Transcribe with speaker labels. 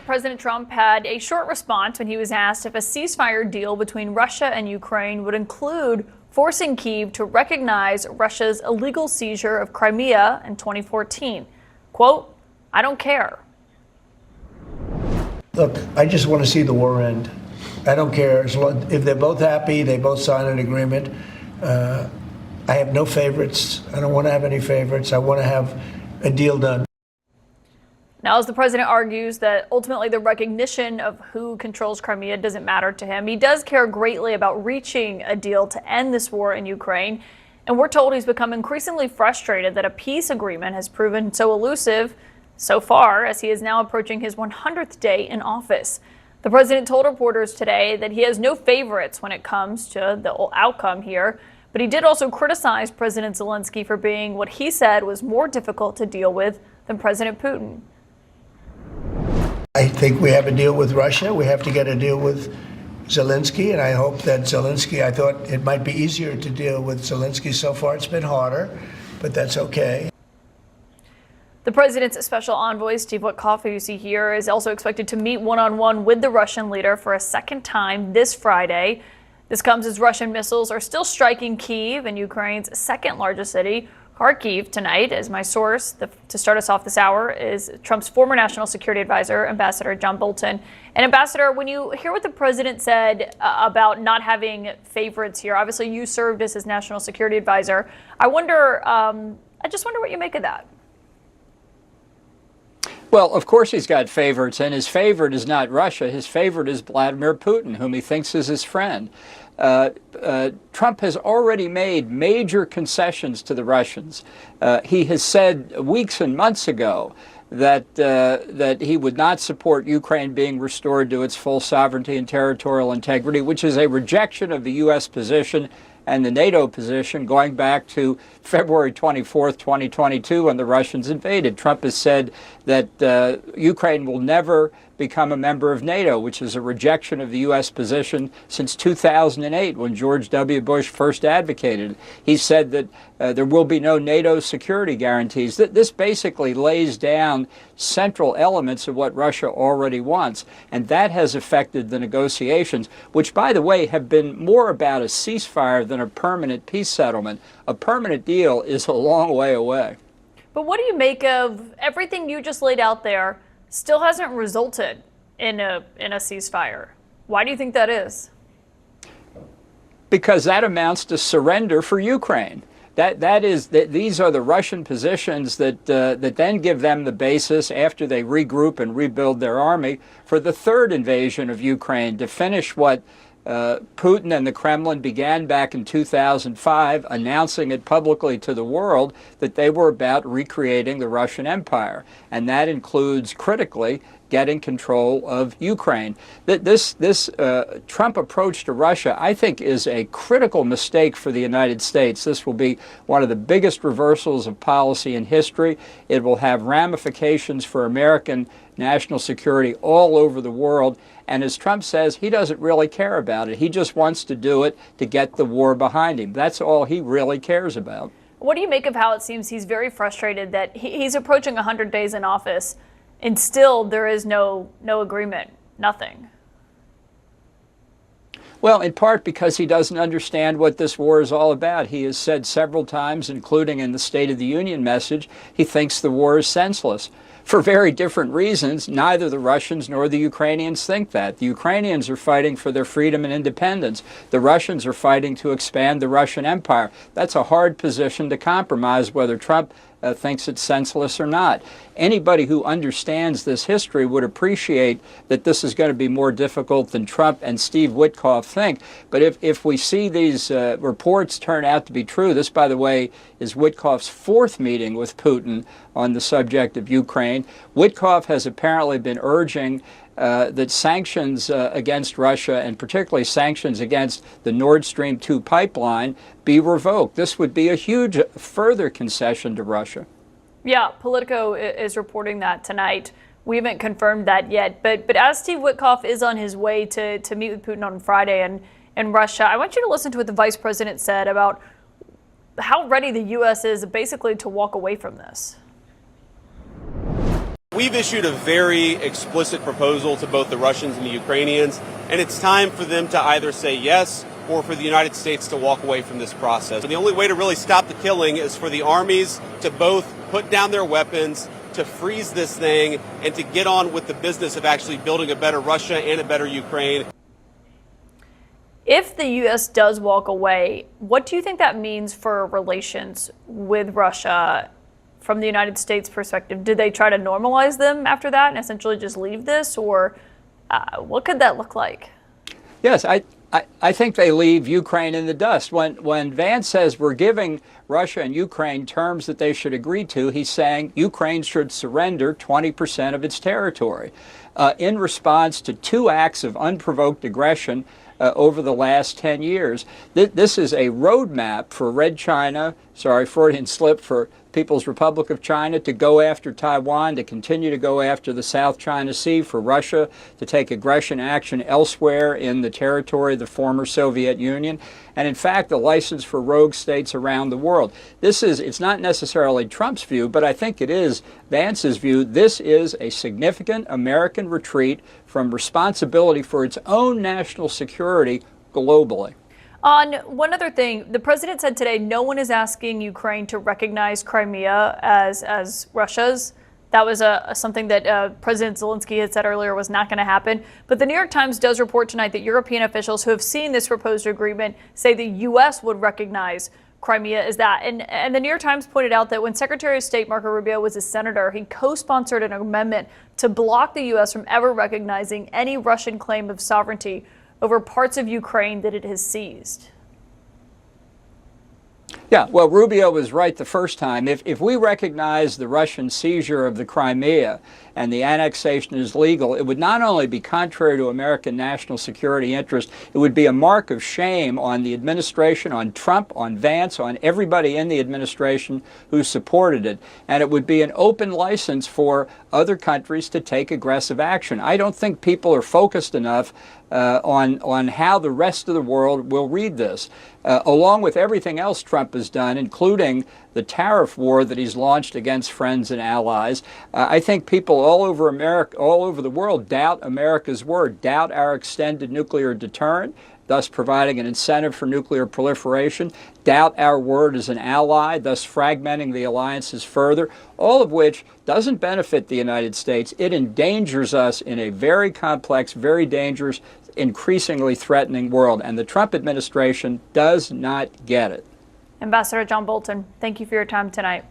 Speaker 1: President Trump had a short response when he was asked if a ceasefire deal between Russia and Ukraine would include forcing Kyiv to recognize Russia's illegal seizure of Crimea in 2014. Quote, "I don't care."
Speaker 2: Look, I just want to see the war end. I don't care. If they're both happy, they both sign an agreement. I have no favorites. I don't want to have any favorites. I want to have a deal done.
Speaker 1: Now, as the president argues that ultimately the recognition of who controls Crimea doesn't matter to him, he does care greatly about reaching a deal to end this war in Ukraine. And we're told he's become increasingly frustrated that a peace agreement has proven so elusive so far, as he is now approaching his 100th day in office. The president told reporters today that he has no favorites when it comes to the outcome here, but he did also criticize President Zelensky for being what he said was more difficult to deal with than President Putin.
Speaker 2: I think we have a deal with Russia. We have to get a deal with Zelensky, and I hope that Zelensky, I thought it might be easier to deal with Zelensky. So far it's been harder, but that's okay.
Speaker 1: The president's special envoy, Steve Witkoff, who you see here, is also expected to meet one-on-one with the Russian leader for a second time this Friday. This comes as Russian missiles are still striking Kyiv and Ukraine's second largest city, Kharkiv, tonight. As my source to start us off this hour is Trump's former national security advisor, Ambassador John Bolton. And Ambassador, when you hear what the president said about not having favorites here, obviously you served as his national security advisor. I just wonder what you make of that.
Speaker 3: Well, of course he's got favorites, and his favorite is not Russia. His favorite is Vladimir Putin, whom he thinks is his friend. Trump has already made major concessions to the Russians. He has said weeks and months ago that he would not support Ukraine being restored to its full sovereignty and territorial integrity, which is a rejection of the U.S. position and the NATO position going back to February 24th, 2022, when the Russians invaded. Trump has said that Ukraine will never become a member of NATO, which is a rejection of the U.S. position since 2008, when George W. Bush first advocated it. He said that there will be no NATO security guarantees. This basically lays down central elements of what Russia already wants, and that has affected the negotiations, which, by the way, have been more about a ceasefire than a permanent peace settlement. A permanent deal is a long way away.
Speaker 1: But what do you make of everything you just laid out there? Still hasn't resulted in a ceasefire. Why do you think that is?
Speaker 3: Because that amounts to surrender for Ukraine. These are the Russian positions that then give them the basis, after they regroup and rebuild their army, for the third invasion of Ukraine, to finish what Putin and the Kremlin began back in 2005, announcing it publicly to the world that they were about recreating the Russian Empire. And that includes, critically, getting control of Ukraine. This Trump approach to Russia, I think, is a critical mistake for the United States. This will be one of the biggest reversals of policy in history. It will have ramifications for American national security all over the world. And as Trump says, he doesn't really care about it. He just wants to do it to get the war behind him. That's all he really cares about.
Speaker 1: What do you make of how it seems he's very frustrated that he's approaching 100 days in office and still there is no agreement, nothing?
Speaker 3: Well, in part because he doesn't understand what this war is all about. He has said several times, including in the State of the Union message, he thinks the war is senseless. For very different reasons, neither the Russians nor the Ukrainians think that. The Ukrainians are fighting for their freedom and independence. The Russians are fighting to expand the Russian Empire. That's a hard position to compromise, whether Trump thinks it's senseless or not. Anybody who understands this history would appreciate that this is going to be more difficult than Trump and Steve Witkoff think. But if we see these reports turn out to be true, this, by the way, is Witkoff's fourth meeting with Putin on the subject of Ukraine. Witkoff has apparently been urging that sanctions against Russia, and particularly sanctions against the Nord Stream 2 pipeline, be revoked. This would be a huge further concession to Russia.
Speaker 1: Yeah, Politico is reporting that tonight. We haven't confirmed that yet, but as Steve Witkoff is on his way to meet with Putin on Friday in Russia, I want you to listen to what the vice president said about how ready the U.S. is basically to walk away from this.
Speaker 4: We've issued a very explicit proposal to both the Russians and the Ukrainians, and it's time for them to either say yes or for the United States to walk away from this process. And the only way to really stop the killing is for the armies to both put down their weapons, to freeze this thing, and to get on with the business of actually building a better Russia and a better Ukraine.
Speaker 1: If the U.S. does walk away, what do you think that means for relations with Russia from the United States perspective? Do they try to normalize them after that and essentially just leave this, or what could that look like?
Speaker 3: Yes, I think they leave Ukraine in the dust. When Vance says we're giving Russia and Ukraine terms that they should agree to, he's saying Ukraine should surrender 20% of its territory in response to 2 acts of unprovoked aggression over the last 10 years. This is a roadmap for Red China, Freudian slip, for People's Republic of China to go after Taiwan, to continue to go after the South China Sea, for Russia to take aggression action elsewhere in the territory of the former Soviet Union, and in fact, the license for rogue states around the world. It's not necessarily Trump's view, but I think it is Vance's view. This is a significant American retreat from responsibility for its own national security globally.
Speaker 1: On one other thing, the president said today no one is asking Ukraine to recognize Crimea as Russia's. That was something that President Zelensky had said earlier was not going to happen. But the New York Times does report tonight that European officials who have seen this proposed agreement say the U.S. would recognize Crimea as that. And the New York Times pointed out that when Secretary of State Marco Rubio was a senator, he co-sponsored an amendment to block the U.S. from ever recognizing any Russian claim of sovereignty over parts of Ukraine that it has seized.
Speaker 3: Yeah, well, Rubio was right the first time. If we recognize the Russian seizure of the Crimea and the annexation is legal, it would not only be contrary to American national security interest, it would be a mark of shame on the administration, on Trump, on Vance, on everybody in the administration who supported it. And it would be an open license for other countries to take aggressive action. I don't think people are focused enough on how the rest of the world will read this. Along with everything else Trump has done, including the tariff war that he's launched against friends and allies, I think people all over America, all over the world, doubt America's word, doubt our extended nuclear deterrent, thus providing an incentive for nuclear proliferation, doubt our word as an ally, thus fragmenting the alliances further, all of which doesn't benefit the United States. It endangers us in a very complex, very dangerous, increasingly threatening world, and the Trump administration does not get it.
Speaker 1: Ambassador John Bolton, thank you for your time tonight.